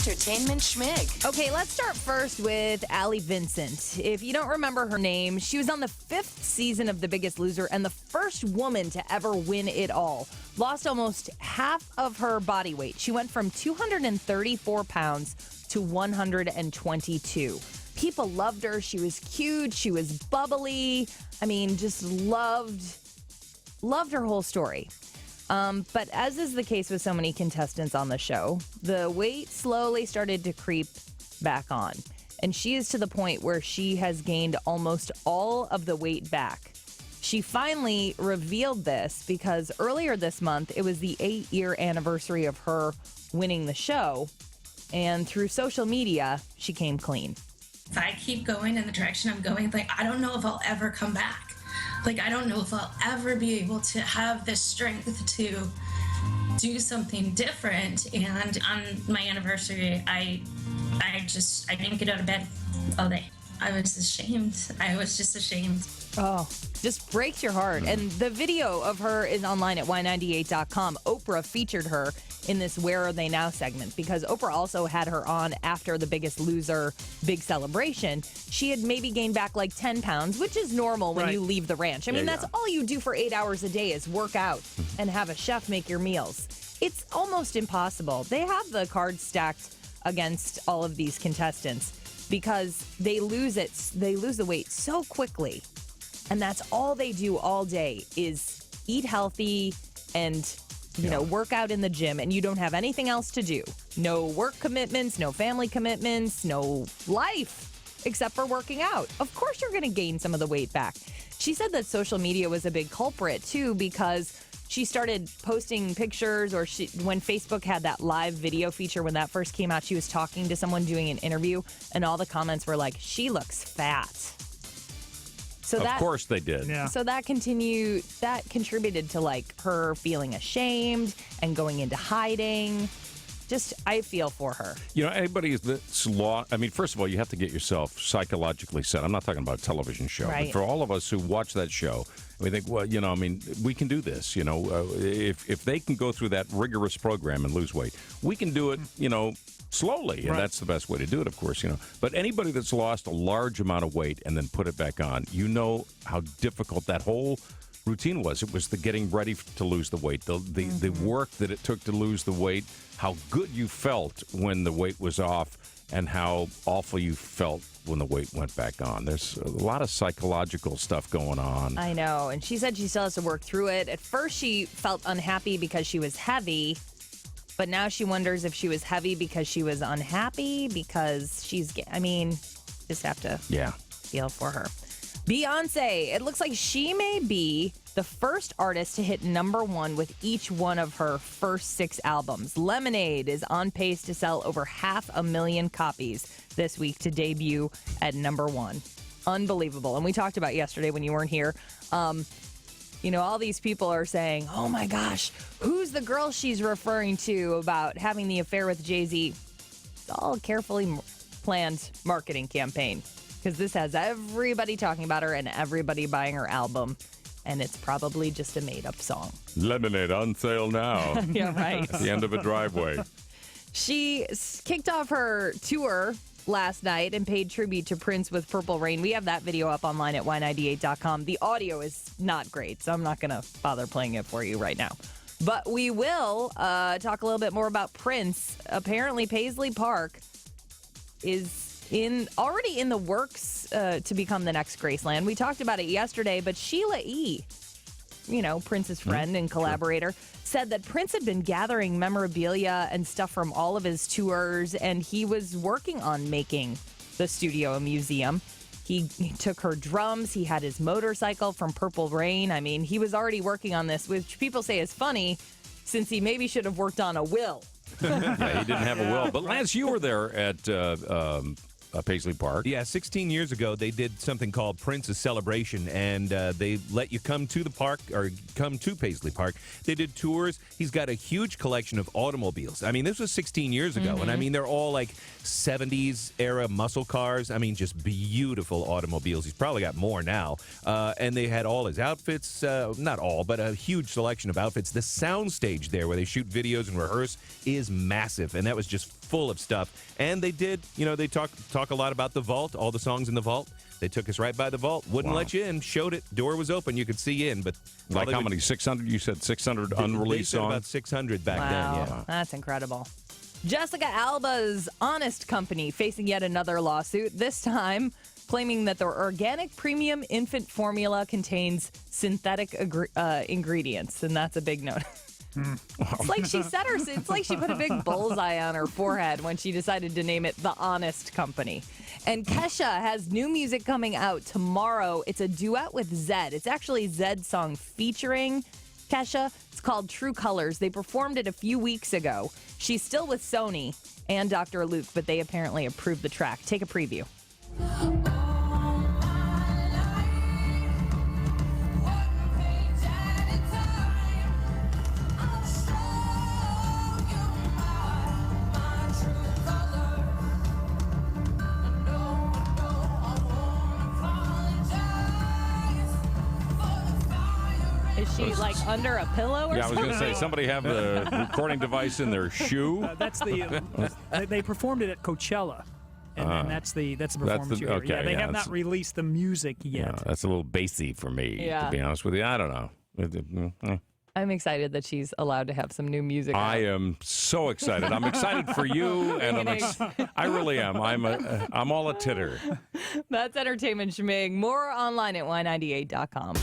Entertainment Schmig. Okay, let's start first with Allie Vincent. If you don't remember her name, she was on the 5th season of The Biggest Loser and the first woman to ever win it all. Lost almost half of her body weight. She went from 234 pounds to 122. People loved her. She was cute. She was bubbly. I mean, just loved her whole story. But as is the case with so many contestants on the show, the weight slowly started to creep back on. And she is to the point where she has gained almost all of the weight back. She finally revealed this because earlier this month, it was the 8-year anniversary of her winning the show. And through social media, she came clean. If I keep going in the direction I'm going, I don't know if I'll ever come back. I don't know if I'll ever be able to have the strength to do something different. And on my anniversary, I didn't get out of bed all day. I was ashamed. I was just ashamed. Oh, just breaks your heart. And the video of her is online at y98.com. Oprah featured her in this Where Are They Now segment because Oprah also had her on after The Biggest Loser big celebration. She had maybe gained back 10 pounds, which is normal when you leave the ranch. I mean, that's all you do for 8 hours a day is work out and have a chef make your meals. It's almost impossible. They have the cards stacked against all of these contestants because they lose the weight so quickly. And that's all they do all day is eat healthy and work out in the gym, and you don't have anything else to do. No work commitments, no family commitments, no life except for working out. Of course you're going to gain some of the weight back. She said that social media was a big culprit too because she started posting pictures when Facebook had that live video feature when that first came out, she was talking to someone doing an interview and all the comments were like, she looks fat. So of course they did. Yeah. So that contributed to her feeling ashamed and going into hiding. Just, I feel for her. Anybody that's lost, first of all, you have to get yourself psychologically set. I'm not talking about a television show. Right. But for all of us who watch that show, we think, we can do this. If they can go through that rigorous program and lose weight, we can do it, slowly, and that's the best way to do it, of course, But anybody that's lost a large amount of weight and then put it back on, how difficult that whole routine was. It was the getting ready to lose the weight, the work that it took to lose the weight, how good you felt when the weight was off, and how awful you felt when the weight went back on. There's a lot of psychological stuff going on. I know, and she said she still has to work through it. At first, she felt unhappy because she was heavy. But now she wonders if she was heavy because she was unhappy, because just have to feel for her. Beyonce, it looks like she may be the first artist to hit #1 with each one of her first 6 albums. Lemonade is on pace to sell over 500,000 copies this week to debut at #1. Unbelievable. And we talked about yesterday when you weren't here. All these people are saying, oh my gosh, who's the girl she's referring to about having the affair with Jay-Z? It's all a carefully planned marketing campaign because this has everybody talking about her and everybody buying her album. And it's probably just a made-up song. Lemonade on sale now. Yeah, right. At the end of a driveway. She kicked off her tour last night and paid tribute to Prince with Purple Rain. We have that video up online at y98.com. The audio is not great, so I'm not going to bother playing it for you right now. But we will talk a little bit more about Prince. Apparently, Paisley Park is already in the works to become the next Graceland. We talked about it yesterday, but Sheila E., Prince's friend and collaborator, said that Prince had been gathering memorabilia and stuff from all of his tours, and he was working on making the studio a museum. He took her drums. He had his motorcycle from Purple Rain. He was already working on this, which people say is funny, since he maybe should have worked on a will. Yeah, he didn't have a will. But Lance, you were there at Paisley Park. Yeah, 16 years ago, they did something called Prince's Celebration, and they let you come to the park, or come to Paisley Park. They did tours. He's got a huge collection of automobiles. This was 16 years ago, and they're all 70s-era muscle cars. Just beautiful automobiles. He's probably got more now. And they had all his outfits, not all, but a huge selection of outfits. The sound stage there, where they shoot videos and rehearse, is massive, and that was just full of stuff. And they did, they talk a lot about the vault, all the songs in the vault. They took us right by the vault, wouldn't let you in, showed it, door was open, you could see in. But like how many? 600? You said 600 unreleased songs? About 600 back then, yeah. That's incredible. Jessica Alba's Honest Company facing yet another lawsuit, this time claiming that their organic premium infant formula contains synthetic ingredients, and that's a big note. It's like it's like she put a big bullseye on her forehead when she decided to name it The Honest Company. And Kesha has new music coming out tomorrow. It's a duet with Zedd. It's actually Zedd's song featuring Kesha. It's called True Colors. They performed it a few weeks ago. She's still with Sony and Dr. Luke, but they apparently approved the track. Take a preview. Is she like under a pillow or something? I was going to say, somebody have the recording device in their shoe. That's the. They performed it at Coachella, and that's the performance. Okay, they have not released the music yet. Yeah, that's a little bassy for me, to be honest with you. I don't know. I'm excited that she's allowed to have some new music. I am so excited. I'm excited for you, and I really am. I'm all a titter. That's Entertainment Schmig. More online at y98.com.